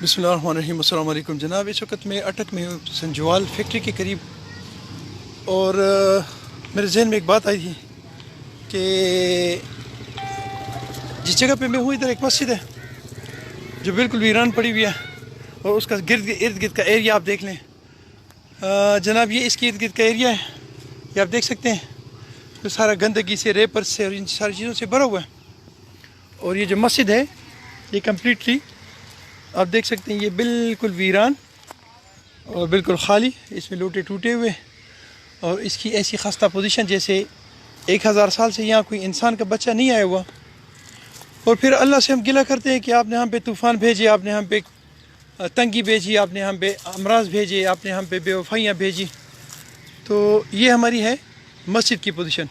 بسم اللہ الرحمن الرحیم۔ السلام علیکم جناب، اس وقت میں اٹک میں ہوں سنجوال فیکٹری کے قریب، اور میرے ذہن میں ایک بات آئی تھی کہ جس جگہ پہ میں ہوں ادھر ایک مسجد ہے جو بالکل ویران پڑی ہوئی ہے، اور اس کا ارد گرد کا ایریا آپ دیکھ لیں جناب، یہ اس کے ارد گرد کا ایریا ہے، یہ آپ دیکھ سکتے ہیں، تو سارا گندگی سے، ریپر سے اور ان ساری چیزوں سے بھرا ہوا ہے۔ اور یہ جو مسجد ہے یہ کمپلیٹلی آپ دیکھ سکتے ہیں، یہ بالکل ویران اور بالکل خالی، اس میں لوٹے ٹوٹے ہوئے، اور اس کی ایسی خستہ پوزیشن جیسے 1000 سال سے یہاں کوئی انسان کا بچہ نہیں آیا ہوا۔ اور پھر اللہ سے ہم گلہ کرتے ہیں کہ آپ نے ہم پہ طوفان بھیجے، آپ نے ہم پہ تنگی بھیجی، آپ نے ہم پہ امراض بھیجے، آپ نے ہم پہ بے وفائیاں بھیجی۔ تو یہ ہماری ہے مسجد کی پوزیشن۔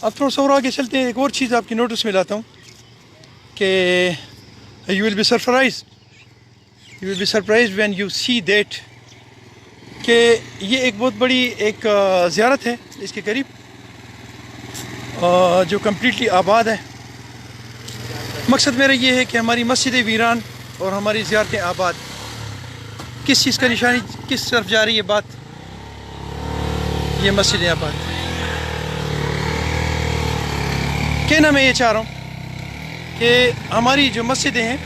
اب تھوڑا سا اور آگے چلتے ہیں، ایک اور چیز آپ کی نوٹس میں لاتا ہوں کہ you will be surprised when you see that کہ یہ ایک بہت بڑی ایک زیارت ہے اس کے قریب جو کمپلیٹلی آباد ہے۔ مقصد میرا یہ ہے کہ ہماری مسجد ویران اور ہماری زیارتیں آباد، کس چیز کا نشانی، کس طرف جا رہی ہے بات؟ یہ مسجد آباد۔ کہنا میں یہ چاہ رہا ہوں کہ ہماری جو مسجدیں ہیں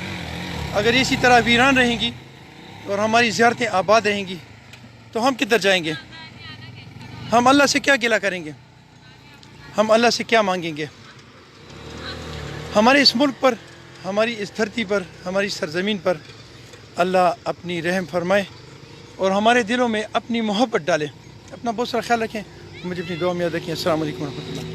اگر اسی طرح ویران رہیں گی اور ہماری زیارتیں آباد رہیں گی تو ہم کدھر جائیں گے؟ ہم اللہ سے کیا گلہ کریں گے؟ ہم اللہ سے کیا مانگیں گے؟ ہمارے اس ملک پر، ہماری اس دھرتی پر، ہماری سرزمین پر اللہ اپنی رحم فرمائے اور ہمارے دلوں میں اپنی محبت ڈالے۔ اپنا بہت سارا خیال رکھیں، مجھے اپنی دعا میں یاد رکھیں۔ السلام علیکم ورحمۃ اللہ۔